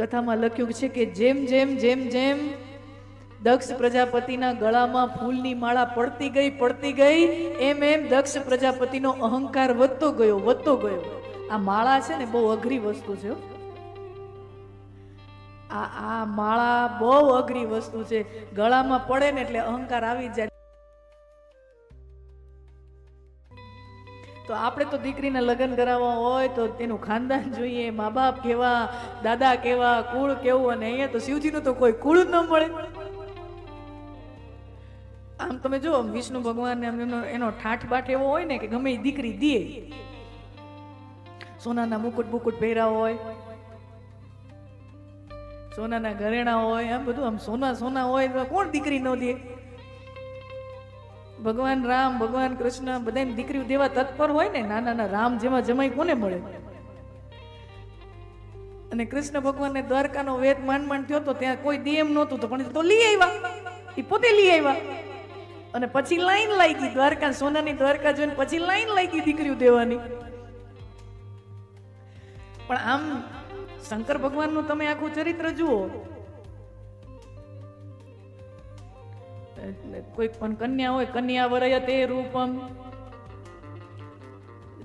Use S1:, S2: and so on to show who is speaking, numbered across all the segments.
S1: કથામાં લખ્યું છે કે જેમ જેમ જેમ જેમ દક્ષ પ્રજાપતિના ગળામાં ફૂલની માળા પડતી ગઈ એમ એમ દક્ષ પ્રજાપતિનો અહંકાર વધતો ગયો. આ માળા છે ને બહુ અઘરી વસ્તુ છે. આ માળા બહુ અઘરી વસ્તુ છે. ગળામાં પડે ને એટલે અહંકાર આવી જાય. તો આપણે તો દીકરીના લગ્ન કરાવવા હોય તો તેનું ખાનદાન જોઈએ, મા બાપ કેવા, દાદા કેવા, કુળ કેવું. અને અહીંયા તો શિવજીનું તો કોઈ કુળ જ ન મળે. આમ તમે જો વિષ્ણુ ભગવાન એનો ઠાઠ બાઠ એવો હોય ને કે ગમે એ દીકરી દે, સોનાના મુકુટ પહેર્યા હોય, સોનાના ઘરેણા હોય, આમ બધું આમ સોના હોય, કોણ દીકરી ન દે? ભગવાન રામ, ભગવાન કૃષ્ણ બધાની દીકરીઓ દેવા તત્પર હોય ને. નાના રામ જેવા જમાઈ કોને મળે? અને કૃષ્ણ ભગવાનને દ્વારકાનો વેદ માંડ થયો તો ત્યાં કોઈ દે એમ નહોતું, તો પણ તો લઈ આવ્યા, એ પોતે લઈ આવ્યા. અને પછી લાઈન લાગી દ્વારકા, સોનાની દ્વારકા જોઈને પછી લાઈન લાગી દીકરીઓ દેવાની. પણ આમ શંકર ભગવાનનું તમે આખું ચરિત્ર જુઓ, કોઈ પણ કન્યા હોય, કન્યા વરયતે રૂપમ.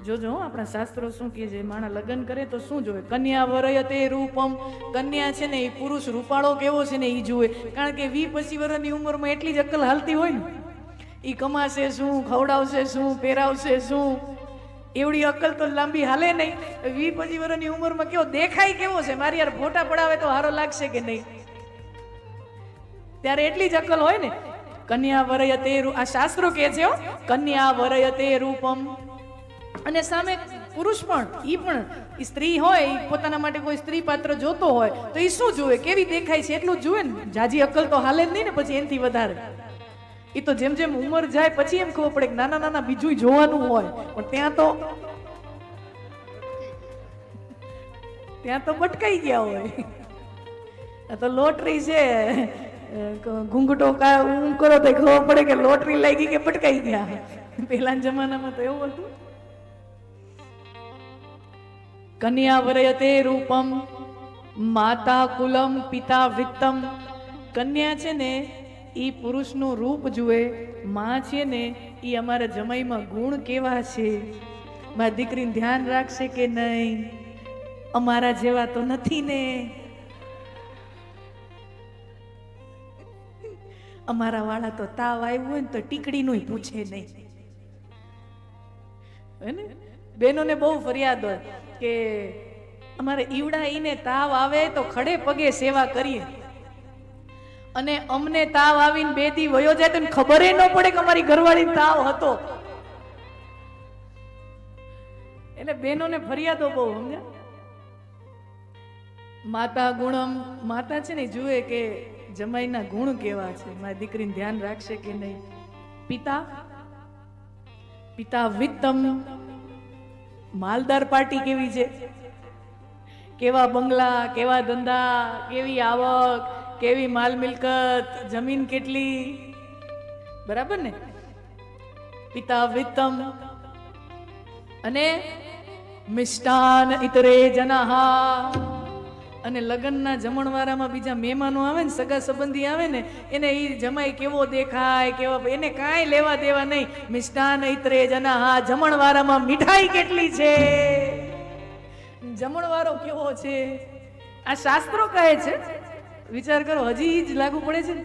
S1: જોજો આપણા શાસ્ત્રો શું કહે છે, માણા લગ્ન કરે તો શું જોવે? કન્યા વરયતે રૂપમ. કન્યા છે ને એ પુરુષ રૂપાળો કેવો છે ને એ જુએ. કારણ કે 20-25 વર્ષની ઉંમરમાં એટલી જ અક્કલ હાલતી હોય ને, એ કમાશે શું, ખવડાવશે શું, પહેરાવશે શું, એવડી અક્કલ તો લાંબી હાલે નહીં. 20-25 વર્ષની ઉંમરમાં કેવો દેખાય કેવો છે, મારી યાર ફોટા પડાવે તો હારો લાગશે કે નહીં, ત્યારે એટલી જ અક્કલ હોય ને. કન્યા વરયતે, આ શાસ્ત્રો કહે છે કન્યા વરયતે રૂપમ. અને સામે પુરુષ પણ, ઈ પણ સ્ત્રી હોય, પોતાના માટે કોઈ સ્ત્રી પાત્ર જોતો હોય તો એ શું જુએ, કેવી દેખાય છે એટલું જુએ ને. જાજી અક્કલ તો હાલે જ નહીં ને પછી એનાથી વધારે. એ તો જેમ જેમ ઉંમર જાય પછી એમ ખબર પડે કે નાના બીજું જોવાનું હોય. પણ ત્યાં તો ભટકાઈ ગયા હોય. આ તો લોટરી છે, ઘૂંઘટો કરો તો ખબર પડે કે લોટરી લાગી કે ભટકાઈ ગયા. પહેલા જમાનામાં તો એવું હતું. કન્યા વરયતે રૂપમ માતા કુલમ પિતા વિત્તમ. કન્યા છે ને ઈ પુરુષનું રૂપ જુએ, માં છે ને ઈ અમારા જમાઈમાં ગુણ કેવા છે, મારી દીકરીને ધ્યાન રાખશે કે નહીં, અમારા જેવા તો નથી ને, અમારા વાળા તો તાવ આવ્યો હોય ને તો ટીકડીનું પૂછે નહીં. બેનોને બહુ ફરિયાદ હોય કે અમારે ઈવડા ઈને તાવ આવે તો ખડે પગે સેવા કરીએ, અને અમને તાવ આવીને 2 દી વયો જાય તો ખબર ન પડે કે અમારી ઘરવાળીને તાવ હતો. એટલે બેનોને ફરિયાદો બહુ. સમજ્યા? માતા ગુણમ. માતા છે ને જુએ કે જમાઈના ગુણ કેવા છે, મારી દીકરીને ધ્યાન રાખશે કે નહીં. પિતા વિત્તમ. માલદાર પાર્ટી કેવી છે, કેવા બંગલા, કેવા ધંધા, કેવી આવક, કેવી માલ મિલકત, જમીન કેટલી, બરાબર ને? પિતા વિત્તમ. અને મિષ્ટાન ઇતરે જનાહા. અને લગ્નના જમણવારામાં બીજા મહેમાનો આવે ને, સગા સંબંધી આવે ને, એને એ જમાઈ કેવો દેખાય, કેવા, એને કાંઈ લેવા દેવા નહીં. મિષ્ટાન ઇતરે જનાહા. જમણવારામાં મીઠાઈ કેટલી છે, જમણવારો કેવો છે, આ શાસ્ત્રો કહે છે. વિચાર કરો, હજી જ લાગુ પડે છે.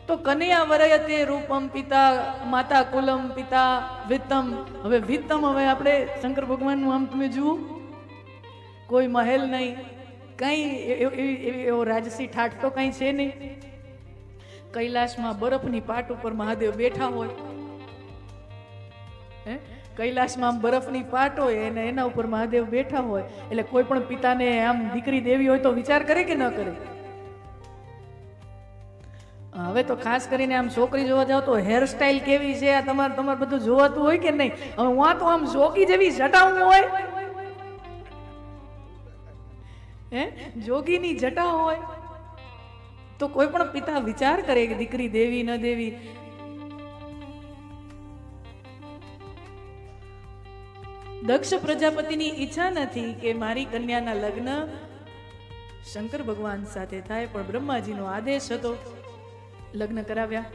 S1: તો કન્યા વરયતે રૂપમ પિતા માતા કુલમ પિતા વિત્તમ. હવે વિત્તમ, હવે આપણે શંકર ભગવાનનું આમ તમે જુઓ, કોઈ મહેલ નહીં, કઈ એવો રાજસી ઠાઠ તો કઈ છે નહીં. કૈલાસમાં બરફની પાટ ઉપર મહાદેવ બેઠા હોય. કૈલાસમાં બરફની પાટ હોય અને એના ઉપર મહાદેવ બેઠા હોય. એટલે કોઈ પણ પિતાને આમ દીકરી દેવી હોય તો વિચાર કરે કે ન કરે? હવે તો ખાસ કરીને આમ છોકરી જોવા જાવ તો હેરસ્ટાઈલ કેવી છે, આ તમારે બધું જોવાતું હોય કે નહીં? હવે હું તો આમ જોગી જેવી જટાવું હોય, જોગીની જટા હોય તો કોઈ પણ પિતા વિચાર કરે કે દીકરી દેવી ન દેવી. દક્ષ પ્રજાપતિની ઈચ્છા નથી કે મારી કન્યાના લગ્ન શંકર ભગવાન સાથે થાય, પણ બ્રહ્માજીનો આદેશ હતો, લગ્ન કરાવ્યા.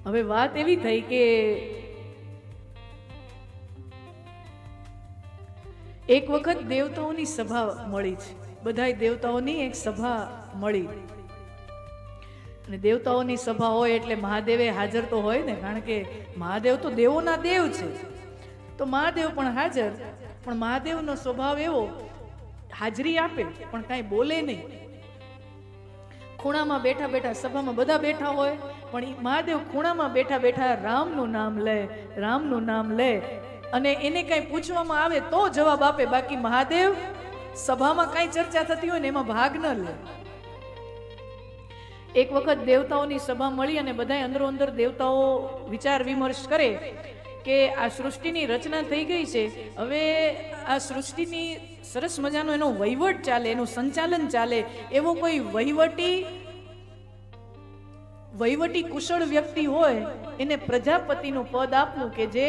S1: હવે વાત એવી થઈ કે એક વખત દેવતાઓની સભા મળી છે, બધાય દેવતાઓની એક સભા મળી, અને દેવતાઓની સભા હોય એટલે મહાદેવે હાજર તો હોય ને, કારણ કે મહાદેવ તો દેવોના દેવ છે, તો મહાદેવ પણ હાજર. પણ મહાદેવનો સ્વભાવ એવો, હાજરી આપે પણ કાંઈ બોલે નહીં. ખૂણામાં બેઠા બેઠા, સભામાં બધા બેઠા હોય, પણ મહાદેવ ખૂણામાં બેઠા બેઠા રામનું નામ લે, રામનું નામ લે, અને એને કઈ પૂછવામાં આવે તો જવાબ આપે. બાકી મહાદેવ સભામાં કઈ ચર્ચા થતી હોય ને એમાં ભાગ ન લે. એક વખત દેવતાઓની સભા મળી અને બધા અંદરો અંદર દેવતાઓ વિચાર વિમર્શ કરે કે આ સૃષ્ટિની રચના થઈ ગઈ છે, હવે આ સૃષ્ટિની સરસ મજાનો એનો વહીવટ ચાલે, એનું સંચાલન ચાલે, એવો કોઈ વહીવટી કુશળ વ્યક્તિ હોય એને પ્રજાપતિનું પદ આપવું કે જે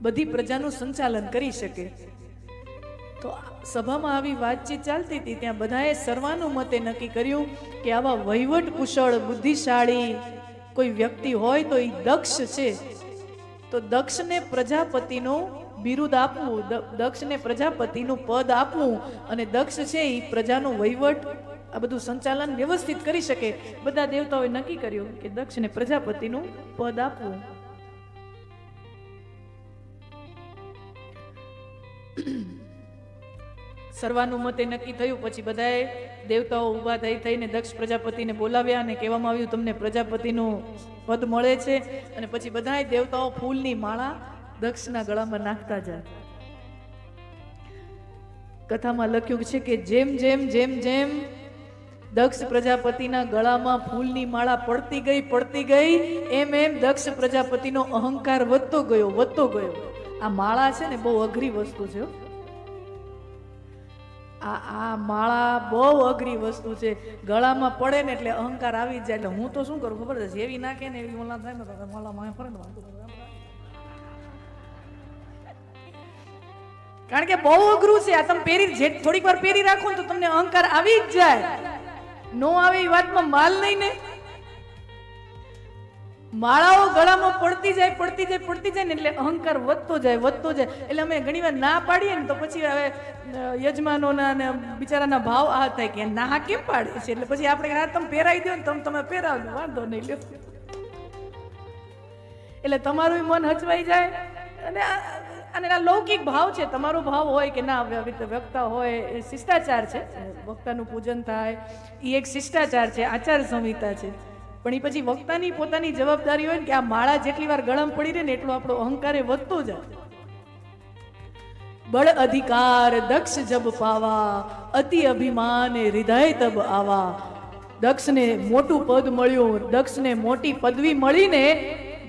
S1: બધી પ્રજાનું સંચાલન કરી શકે. તો સભામાં આવી વાતચીત ચાલતી હતી, ત્યાં બધાએ સર્વાનુમતે નક્કી કર્યું કે આવા વહીવટ કુશળ બુદ્ધિશાળી કોઈ વ્યક્તિ હોય તો એ દક્ષ છે. તો દક્ષને પ્રજાપતિનું બિરુદ આપવું, દક્ષને પ્રજાપતિનું પદ આપવું, અને દક્ષ છે એ પ્રજાનો વહીવટ, આ બધું સંચાલન વ્યવસ્થિત કરી શકે. બધા દેવતાઓએ નક્કી કર્યું કે દક્ષને પ્રજાપતિનું પદ આપવું. સર્વાનુમતે નક્કી થયું. પછી બધાએ દેવતાઓ ઊભા થઈને દક્ષ પ્રજાપતિને બોલાવ્યા અને કહેવામાં આવ્યું તમને પ્રજાપતિનું પદ મળે છે. અને પછી બધાએ દેવતાઓ ફૂલની માળા દક્ષના ગળામાં નાખતા જાય. કથામાં લખ્યું છે કે જેમ જેમ જેમ જેમ દક્ષ પ્રજાપતિના ગળામાં ફૂલની માળા પડતી ગઈ એમ એમ દક્ષ પ્રજાપતિનો અહંકાર વધતો ગયો. આ માળા છે ને બહુ અઘરી વસ્તુ છે. આ માળા બહુ અઘરી વસ્તુ છે. ગળામાં પડે ને એટલે અહંકાર આવી જાય. એટલે હું તો શું કરું ખબર છે, જેવી નાખે ને એવી મોલા થાય ને માળા માં ફરે ને, કારણ કે બહુ અઘરું છે. આ તમે પહેરી થોડીક વાર પહેરી રાખો ને તો તમને અહંકાર આવી જ જાય. નો આવે એ વાતમાં માલ નહીં ને. માળાઓ ગળામાં પડતી જાય ને એટલે અહંકાર વધતો જાય. એટલે અમે ઘણી વાર ના પાડીએ ને તો પછી હવે યજમાનોના ને બિચારાના ભાવ આ થાય કે ના કેમ પાડે છે, એટલે પછી આપણે હા તમે પહેરાવી દો ને તમે પહેરાવજો, વાંધો નહીં લ્યો. એટલે તમારું મન હચવાઈ જાય. અને આ લૌકિક ભાવ છે. તમારો ભાવ હોય કે ના વક્તા હોય, એ શિષ્ટાચાર છે, વક્તાનું પૂજન થાય એ એક શિષ્ટાચાર છે, આચાર સંહિતા છે. પણ એ પછી વક્તાની પોતાની જવાબદારી હોય ને કે આ માળા જેટલી વાર ગળામાં પડી રહે ને એટલો આપણો અહંકાર વધતો જાય. બળ અધિકાર દક્ષ જબ પાવા, અતિ અભિમાન હૃદય તબ આવા. દક્ષને મોટું પદ મળ્યું, દક્ષને મોટી પદવી મળીને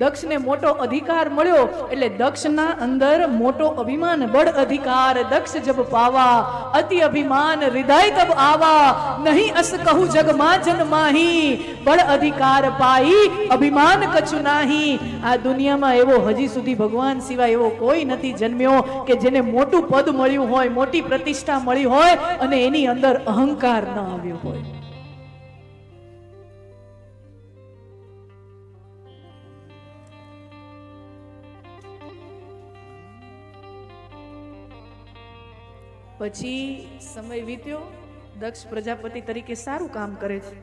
S1: દક્ષને મોટો અધિકાર મળ્યો એટલે દક્ષના અંદર મોટો અભિમાન. બળ અધિકાર દક્ષ જબ પાવા, અતિ અભિમાન હૃદય તબ આવા. નહીં અસ કહું જગ માં જન માહી, બળ અધિકાર પાઈ અભિમાન કછુ નાહી. આ દુનિયામાં એવો હજી સુધી ભગવાન સિવાય એવો કોઈ નથી જન્મ્યો કે જેને મોટું પદ મળ્યું હોય, મોટી પ્રતિષ્ઠા મળી હોય અને એની અંદર અહંકાર ન આવ્યો હોય. પછી સમય વીત્યો, દક્ષ પ્રજાપતિ તરીકે સારું કામ કરે છે.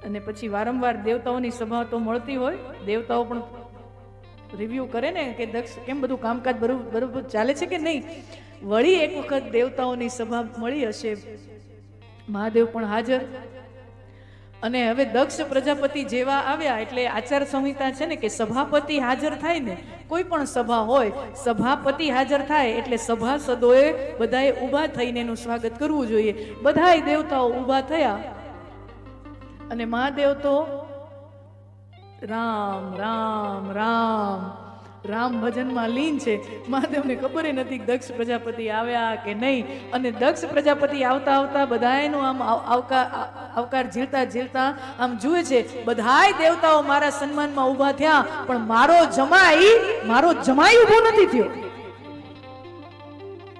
S1: અને પછી વારંવાર દેવતાઓની સભા તો મળતી હોય, દેવતાઓ પણ રિવ્યુ કરે ને કે દક્ષ કેમ બધું કામકાજ બરોબર ચાલે છે કે નહીં. વળી એક વખત દેવતાઓની સભા મળી હશે, મહાદેવ પણ હાજર. અને હવે દક્ષ પ્રજાપતિ જેવા આવ્યા એટલે આચાર સંહિતા છે ને કે સભાપતિ હાજર થાય ને, કોઈ પણ સભા હોય સભાપતિ હાજર થાય એટલે સભાસદોએ બધાએ ઊભા થઈને એનું સ્વાગત કરવું જોઈએ. બધાય દેવતાઓ ઊભા થયા અને મહાદેવ તો રામ રામ રામ રામ ભજનમાં લીન છે. મહાદેવને ખબર નથી દક્ષ પ્રજાપતિ આવ્યા કે નહીં. અને દક્ષ પ્રજાપતિ આવતા આવતા બધાયનું આમ આવકાર ઝીલતા ઝીલતા આમ જુએ છે. બધાય દેવતાઓ મારા સન્માનમાં ઊભા થયા, પણ મારો જમાઈ ઊભો નથી થયો.